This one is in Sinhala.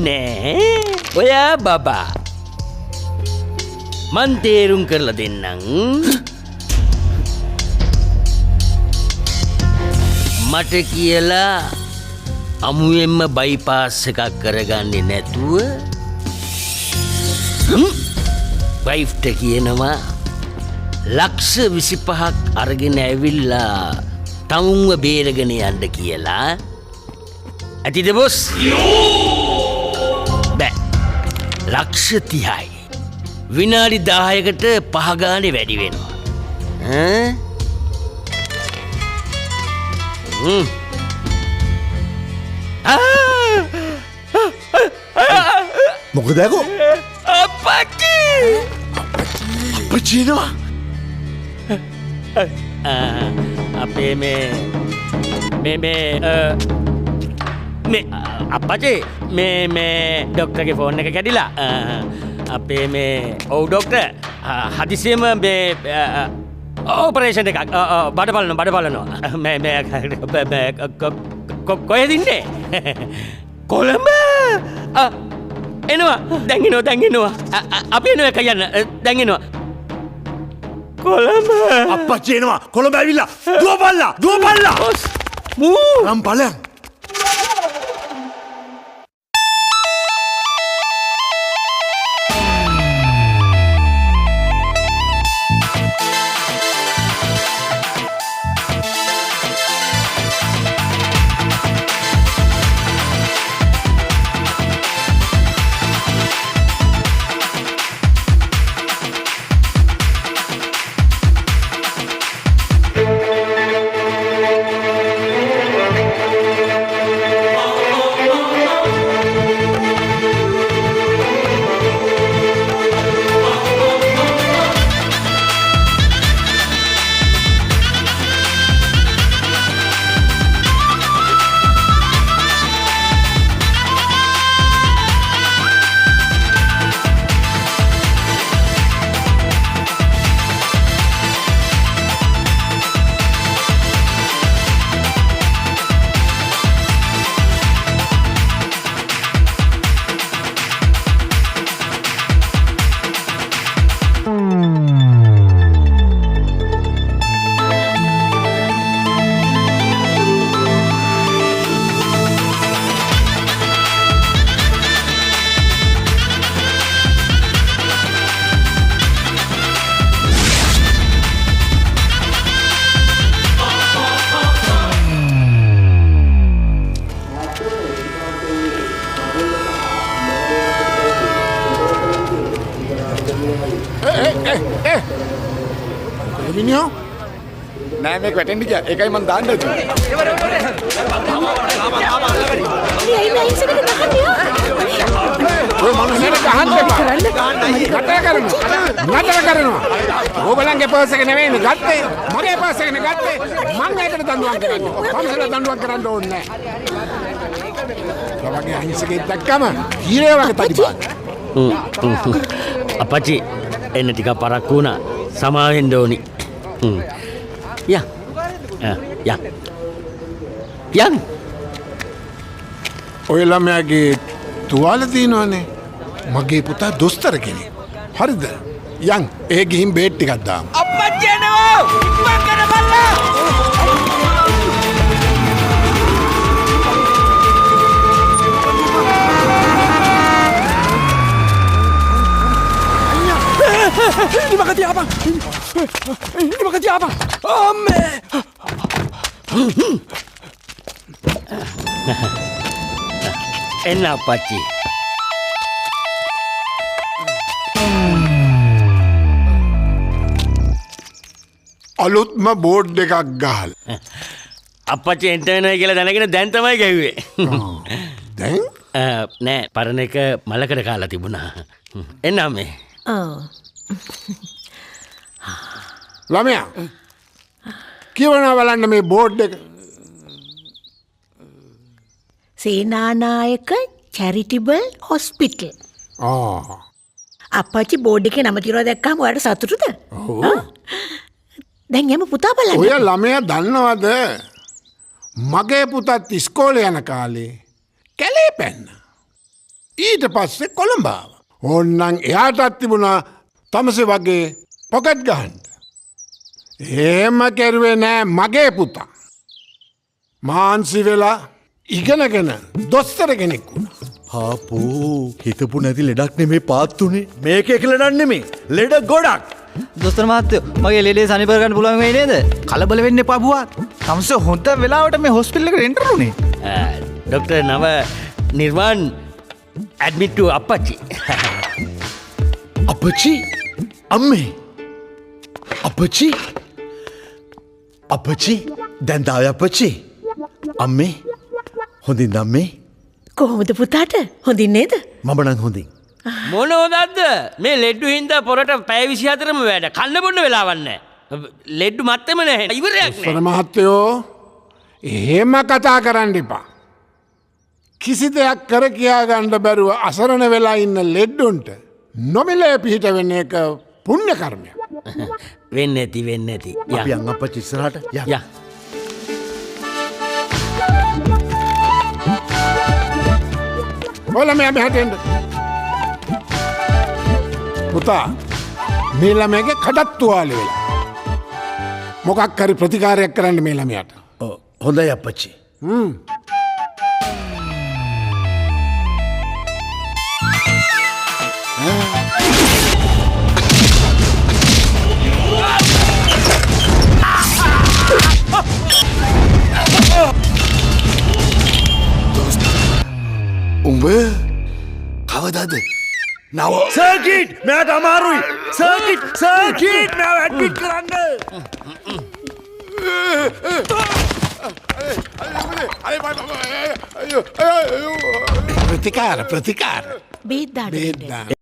නෑ ඔයා බබා මන් තේරුම් කරලා දෙන්නම් මට කියලා අමුයෙන්ම බයිපාස් එකක් කරගන්නේ නැතුව වයිෆ්ට කියනවා ලක්ෂ 25ක් අරගෙන ඇවිල්ලා තමුන්ව බේරගෙන යන්න කියලා ඇතිද බොස් බෑ ලක්ෂ 30යි විනාඩි 10කට 5 ගානේ වැඩි වෙනවා මොකද ඇකෝ අපච්චි අපච්චිනවා අපේ මේ අපච්චි මේ ඩොක්ටර්ගේ ෆෝන් එක කැඩිලා අපේ මේ ඔව් ඩොක්ටර් හදිසියෙම මේ ඔපරේෂන් එකක් බඩ බලනවා කොහෙද ඉන්නේ කොළඹ එනවා දැන්ගෙනවා අපි එනවා එක යන්න දැන්ගෙනවා කොළඹ අපච්චි එනවා කොළඹ ඇවිල්ලා දුවපල්ලා නම් බලයන් මිනිහෝ නෑ මේක වැටෙන්න ගියා. ඒකයි මම දාන්න හදුවේ. ඔය මනුස්සයෙක් ගහන්න එපා. නතර කරනවා. ඕගලන්ගේ පර්ස් එක නෙවෙයිනේ ගත්තේ. මගේ පර්ස් එකනේ ගත්තේ. මං ඒකට දඬුවම් කරන්නේ. පන්සල දඬුවම් කරන්න ඕනේ නෑ. ඔයාගේ අහිංසකෙක් දැක්කම කීරේ වගේ තඩිපාන. අපච්චි එන්න ටිකක් පරක්කු වුණා. සමාවෙන්න ඕනි. යන් ඔය ළමයාගේ තුවාල තියෙනවනේ. මගේ පුතා දොස්තර කෙනෙක්. හරිද? යන් ඒ ගිහින් බේට් ටිකක් දාමු. අපච්චි එනවා. ඉක්මන් කරපල්ලා. Ini makan dia abang. Ini makan dia abang. Ame. Enak Pakcik. අලුත්ම බෝඩ් එකක් ගහලා. අපච්චි එන්ටර්නල් කියලා දැනගෙන දැන් තමයි ගැහුවේ. දැන්? නෑ පරණ එක මලකට කාලා තිබුණා. එන්නම් මේ. ළමයා කියවනවා බලන්න මේ බෝඩ් එක. සේනානායක චැරිටිබල් හොස්පිටල්. අපච්චි බෝඩ් එකේ නම තියනවා දැක්කම ඔයාලට සතුටුද? දැන් යමු පුතා බලන්න. ඔය ළමයා දන්නවද? මගේ පුතත් ඉස්කෝලේ යන කාලේ කැලේ පැන්න. ඊට පස්සේ කොළඹාව. ඕන්නං එයාටත් තිබුණා තමසේ වගේ පොකට් ගහන්ට. එහෙම කැරුවේ නෑ මගේ පුතා. මාන්සි වෙලා ඉගෙනගෙන දොස්තර කෙනෙක් වුණා. හාපෝ හිතපු නැති ලෙඩක් නෙමේ පාත්තුනේ මේක එක ලෙඩක් නෙමේ ලෙඩ ගොඩක්. දොස්තර මහත්තයෝ මගේ ලෙඩේ සනීප කරගන්න පුළුවන් වෙයි නේද? කලබල වෙන්න එපා බුවා. තමස හොඳ වෙලාවට මේ හොස්පිටල් එකට එන්ටර් උනේ. ඩොක්ටර් නව නිර්වාන් ඇඩ්මිට්ටු අපච්චි. අපච්චි අම්මේ අපච්චි අපච්චි දැන් දාවේ අපච්චි අම්මේ හොඳින් අම්මේ කොහොමද පුතාට හොඳින් නේද? මම නම් හොඳින්. මොන හොදත්ද මේ ලෙඩ්ඩු හින්දා පොරට පැය 24ම වැඩ කන්න බොන්න වෙලාවක් නැහැ. ලෙඩ්ඩු මත්තම නැහැ. ඉවරයක් දොස්තර නැහැ. මහත්තයෝ එහෙම කතා කරන්න එපා. කිසි දෙයක් කර කියා ගන්න බැරුව අසරණ වෙලා ඉන්න ලෙඩ්ඩුන්ට නොමිලේ පිහිට වෙන එක පුණ්‍ය කර්මයක්. වෙන්නේ නැති වෙන්නේ නැති. අපි යන් අපච්චි ඉස්සරහට යන්. යා. ඔයාලා මෙහාට එන්න. පුතා මේ ළමයාගේ කඩත් තුවාලේ වෙලා. මොකක් හරි ප්‍රතිකාරයක් කරන්න මේ ළමයාට. හොඳයි අපච්චි. උඹ කවදාද? නව සර්කිට් මෙයාට අමාරුයි. සර්කිට් මෙයාව ඇඩ්මිට් කරන්න. ප්‍රතිකාර බේත් දාන්න. බේත් දාන්න.